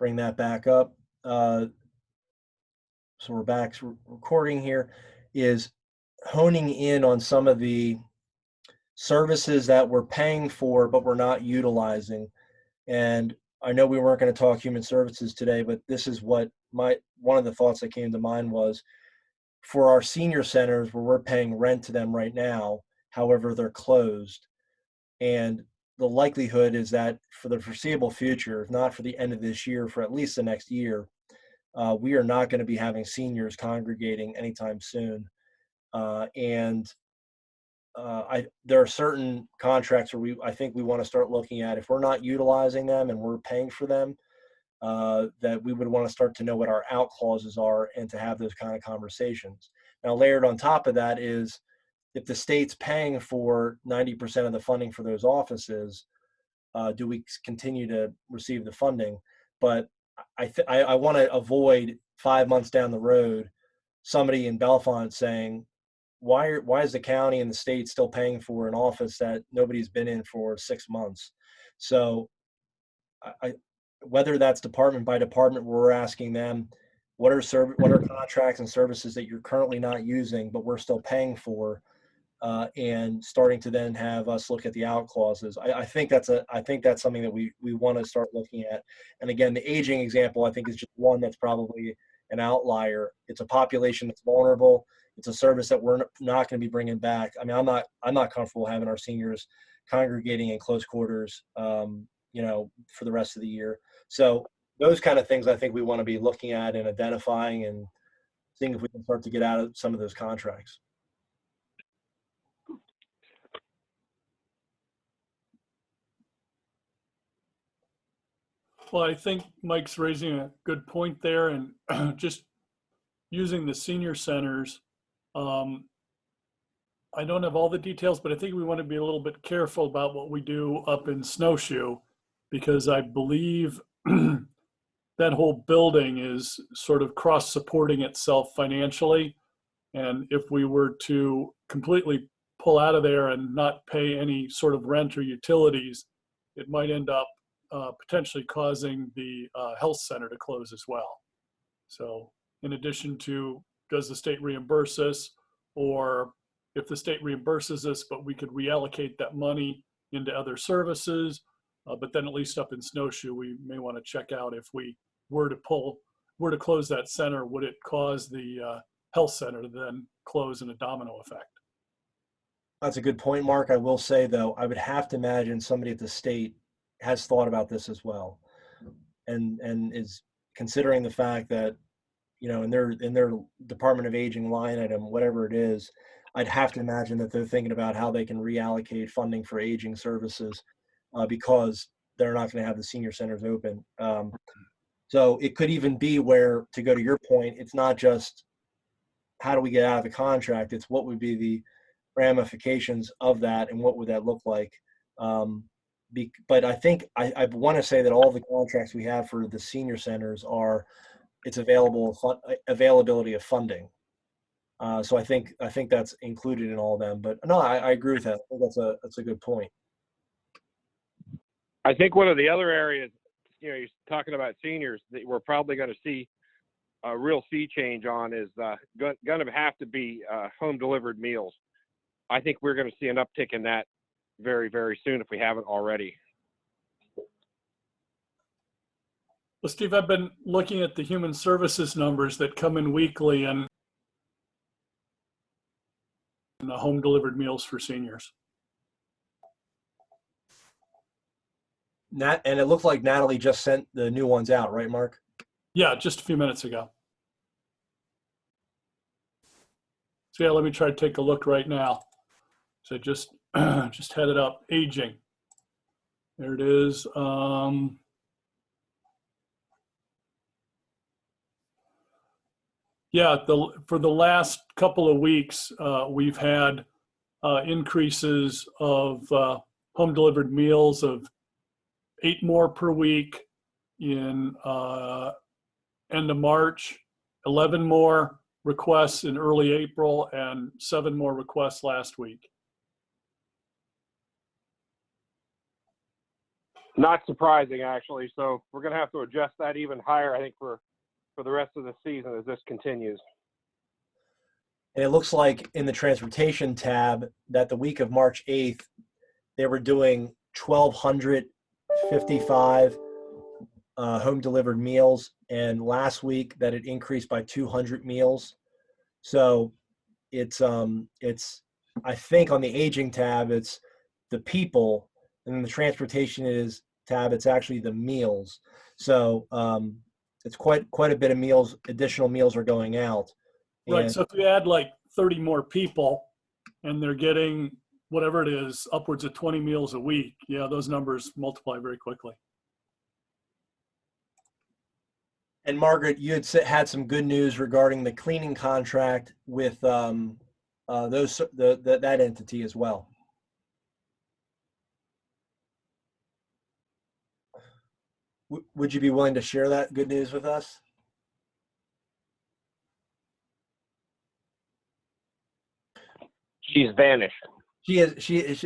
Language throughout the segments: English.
bring that back up. So we're back recording here, is honing in on some of the services that we're paying for, but we're not utilizing. And I know we weren't going to talk human services today, but this is what one of the thoughts that came to mind was for our senior centers where we're paying rent to them right now, however, they're closed. And the likelihood is that for the foreseeable future, if not for the end of this year, for at least the next year, we are not going to be having seniors congregating anytime soon. There are certain contracts where I think we want to start looking at if we're not utilizing them and we're paying for them, that we would want to start to know what our out clauses are and to have those kind of conversations. Now, layered on top of that is if the state's paying for 90% of the funding for those offices, do we continue to receive the funding? But I want to avoid 5 months down the road, somebody in Bellefonte saying, why is the county and the state still paying for an office that nobody's been in for 6 months? So whether that's department by department, where we're asking them, what are contracts and services that you're currently not using, but we're still paying for, and starting to then have us look at the out clauses. I think that's something that we want to start looking at. And again, the aging example, I think, is just one that's probably an outlier. It's a population that's vulnerable. It's a service that we're not going to be bringing back. I mean, I'm not comfortable having our seniors congregating in close quarters, for the rest of the year. So those kind of things I think we want to be looking at and identifying and seeing if we can start to get out of some of those contracts. Well, I think Mike's raising a good point there, and just using the senior centers. I don't have all the details, but I think we want to be a little bit careful about what we do up in Snowshoe, because I believe that whole building is sort of cross-supporting itself financially. And if we were to completely pull out of there and not pay any sort of rent or utilities, it might end up potentially causing the health center to close as well. So in addition to, does the state reimburse us, or if the state reimburses us, but we could reallocate that money into other services, but then at least up in Snowshoe, we may want to check out if we were to close that center, would it cause the health center to then close in a domino effect? That's a good point, Mark. I will say, though, I would have to imagine somebody at the state has thought about this as well, and is considering the fact that, in their Department of Aging line item, whatever it is, I'd have to imagine that they're thinking about how they can reallocate funding for aging services, because they're not going to have the senior centers open. So it could even be where, to go to your point, it's not just how do we get out of the contract, it's what would be the ramifications of that and what would that look like. But I think I want to say that all the contracts we have for the senior centers it's availability of funding. So I think that's included in all of them. But no, I agree with that. I think that's a good point. I think one of the other areas, you're talking about seniors that we're probably going to see a real sea change on is going to have to be home delivered meals. I think we're going to see an uptick in that very, very soon if we haven't already. Well, Steve, I've been looking at the human services numbers that come in weekly and the home delivered meals for seniors. And it looked like Natalie just sent the new ones out, right, Mark? Yeah, just a few minutes ago. So yeah, let me try to take a look right now. So just had it up. Aging. There it is. Yeah, for the last couple of weeks, we've had increases of home delivered meals of 8 more per week in end of March, 11 more requests in early April, and 7 more requests last week. Not surprising, actually. So we're going to have to adjust that even higher, I think, for the rest of the season as this continues. And it looks like in the transportation tab that the week of March 8th, they were doing 1,255 home delivered meals, and last week that it increased by 200 meals. So it's I think on the aging tab it's the people, and then the transportation is tab it's actually the meals. So it's quite a bit of meals, additional meals are going out. Right. And So if you add like 30 more people and they're getting whatever it is, upwards of 20 meals a week, yeah, those numbers multiply very quickly. And Margaret, you had some good news regarding the cleaning contract with that entity as well. Would you be willing to share that good news with us? She's vanished. She is.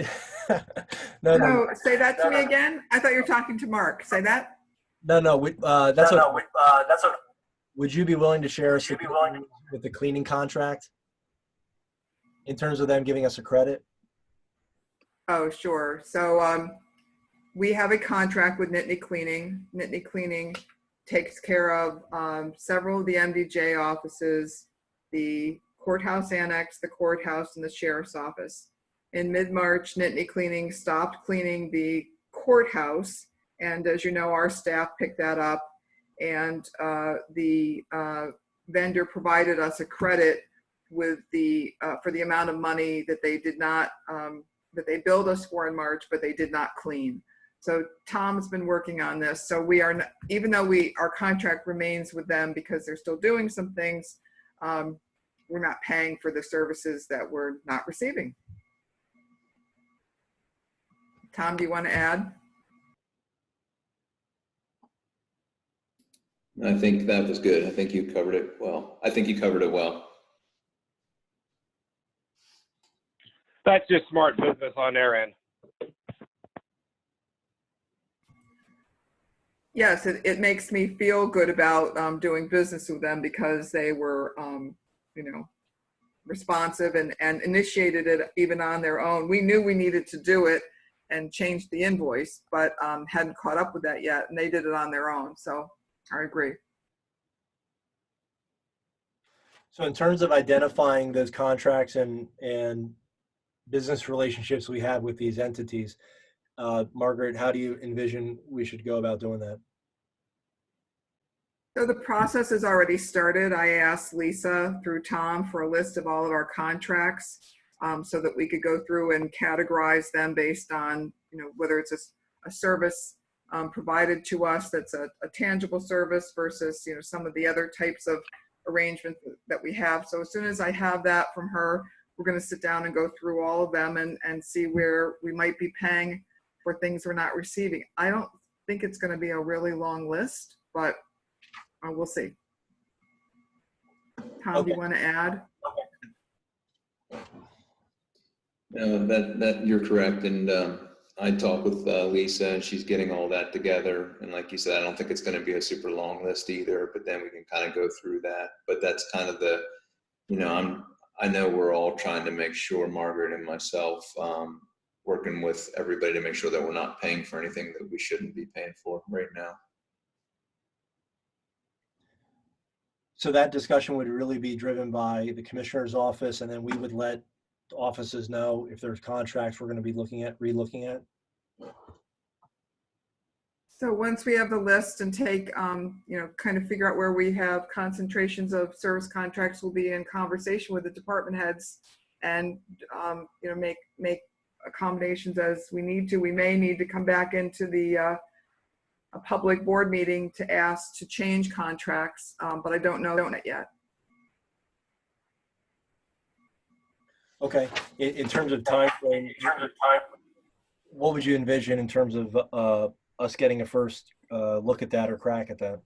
No, no, No, say that to me again. I thought you were talking to Mark. Say that. no. That's okay. That's okay. Would you be willing to share us with the cleaning contract in terms of them giving us a credit? Oh, sure. So we have a contract with Nittany Cleaning. Nittany Cleaning takes care of several of the MDJ offices, the courthouse annex, the courthouse, and the sheriff's office. In mid-March, Nittany Cleaning stopped cleaning the courthouse, and as you know, our staff picked that up, and the vendor provided us a credit with for the amount of money that they did not that they billed us for in March, but they did not clean. So Tom's been working on this. So we are, even though our contract remains with them because they're still doing some things, we're not paying for the services that we're not receiving. Tom, do you want to add? I think that was good. I think you covered it well. That's just smart business on their end. Yes, it makes me feel good about doing business with them because they were, responsive and initiated it even on their own. We knew we needed to do it and change the invoice, but hadn't caught up with that yet, and they did it on their own. So I agree. So in terms of identifying those contracts and business relationships we have with these entities, Margaret, how do you envision we should go about doing that? So the process has already started. I asked Lisa through Tom for a list of all of our contracts so that we could go through and categorize them based on, whether it's a service provided to us that's a tangible service versus, some of the other types of arrangements that we have. So as soon as I have that from her, we're going to sit down and go through all of them and see where we might be paying for things we're not receiving. I don't think it's going to be a really long list, but we'll see. Tom, do you want to add? No, that you're correct. And I talked with Lisa, and she's getting all that together. And like you said, I don't think it's going to be a super long list either, but then we can kind of go through that. But that's kind of the, I know we're all trying to make sure, Margaret and myself, working with everybody to make sure that we're not paying for anything that we shouldn't be paying for right now. So that discussion would really be driven by the commissioner's office, and then we would let the offices know if there's contracts we're going to be relooking at. So once we have the list and take, kind of figure out where we have concentrations of service contracts, we'll be in conversation with the department heads and, make accommodations as we need to. We may need to come back into a public board meeting to ask to change contracts, but I don't know it yet. Okay. In terms of time frame, what would you envision in terms of us getting a first look at that or crack at that?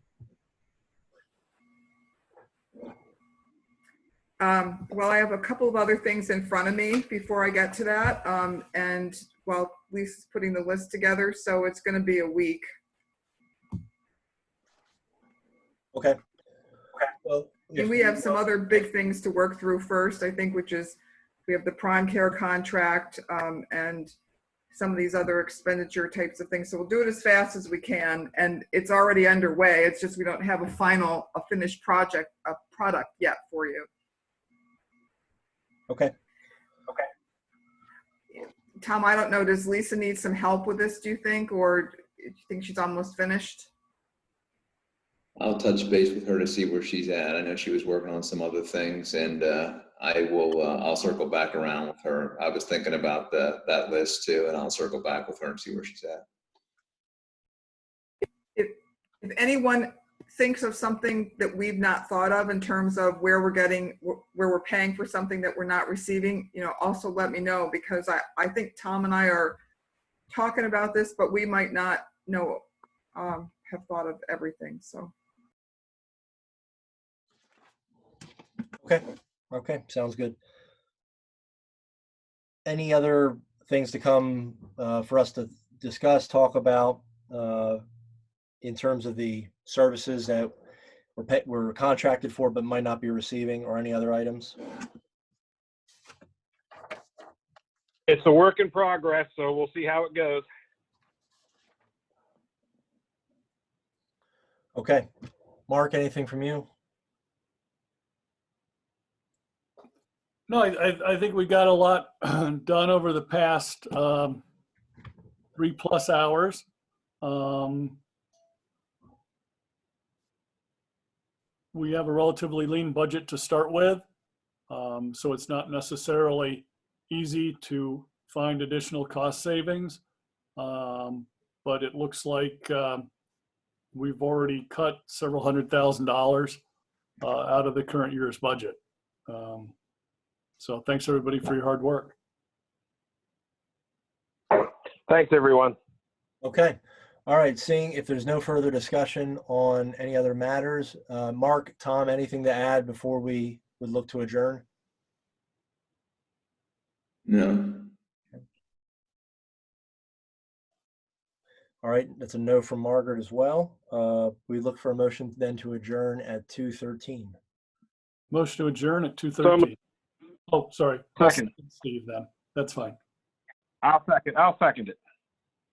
Well, I have a couple of other things in front of me before I get to that. And while Lisa's putting the list together, so it's going to be a week. Okay. Well, And we have some other big things to work through first, I think, which is we have the prime care contract and some of these other expenditure types of things. So we'll do it as fast as we can, and it's already underway. It's just we don't have a finished product yet for you. Okay. Tom, I don't know, does Lisa need some help with this, do you think, or do you think she's almost finished? I'll touch base with her to see where she's at. I know she was working on some other things, and I'll circle back around with her. I was thinking about that list too, and I'll circle back with her and see where she's at. If anyone thinks of something that we've not thought of in terms of where we're paying for something that we're not receiving, also let me know, because I think Tom and I are talking about this, but we might not have thought of everything. So. Okay. Sounds good. Any other things to come for us to discuss, talk about in terms of the services that we're contracted for but might not be receiving, or any other items? It's a work in progress, so we'll see how it goes. Okay. Mark, anything from you? No, I think we got a lot done over the past 3+ hours. We have a relatively lean budget to start with, so it's not necessarily easy to find additional cost savings, but it looks like we've already cut several $100,000 out of the current year's budget. So thanks everybody for your hard work. Thanks, everyone. Okay. All right. Seeing if there's no further discussion on any other matters, Mark, Tom, anything to add before we would look to adjourn? No. All right. That's a no from Margaret as well. We look for a motion then to adjourn at 2:13. Motion to adjourn at 2:13. Oh, sorry. Second. Steve, then. That's fine. I'll second it.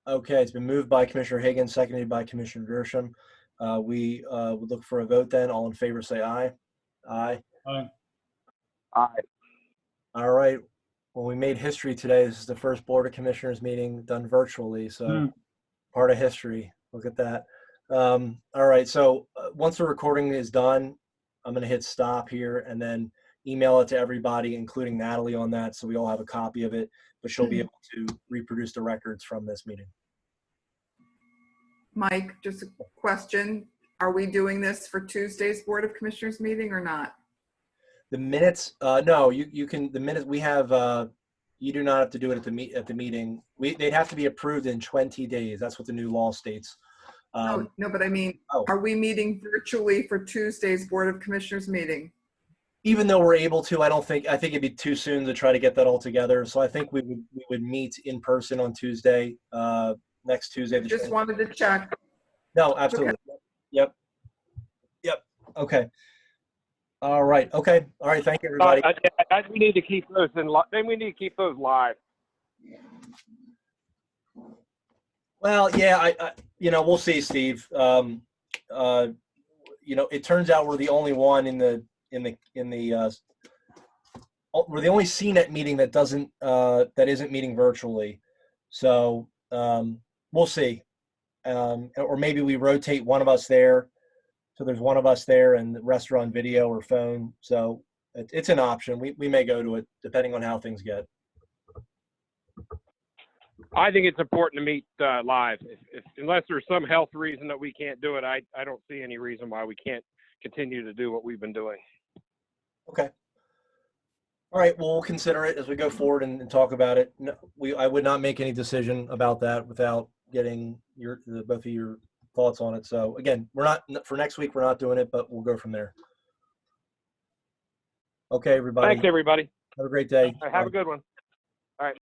Okay. It's been moved by Commissioner Higgins, seconded by Commissioner Gershom. We would look for a vote then. All in favor, say aye. Aye. Fine. Aye. All right. Well, we made history today. This is the first Board of Commissioners meeting done virtually. So part of history. Look at that. All right. So once the recording is done, I'm going to hit stop here and then email it to everybody, including Natalie on that, so we all have a copy of it, but she'll be able to reproduce the records from this meeting. Mike, just a question. Are we doing this for Tuesday's Board of Commissioners meeting or not? The minutes, no, you can, the minutes we have, you do not have to do it at the meeting. They'd have to be approved in 20 days. That's what the new law states. No, but I mean, Are we meeting virtually for Tuesday's Board of Commissioners meeting? Even though we're able to, I think it'd be too soon to try to get that all together. So I think we would meet in person on Tuesday, next Tuesday. Just wanted to check. No, absolutely. Okay. Yep. Okay. All right. Okay. All right. Thank you, everybody. We need to keep those we need to keep those live. Well, yeah, we'll see, Steve. It turns out we're the only one we're the only CNET meeting that isn't meeting virtually. So we'll see. Or maybe we rotate one of us there. So there's one of us there and the rest are on video or phone. So it's an option. We may go to it depending on how things get. I think it's important to meet live. Unless there's some health reason that we can't do it, I don't see any reason why we can't continue to do what we've been doing. Okay. All right. Well, we'll consider it as we go forward and talk about it. No, I would not make any decision about that without getting both of your thoughts on it. So again, for next week, we're not doing it, but we'll go from there. Okay, everybody. Thanks, everybody. Have a great day. Have a good one. All right.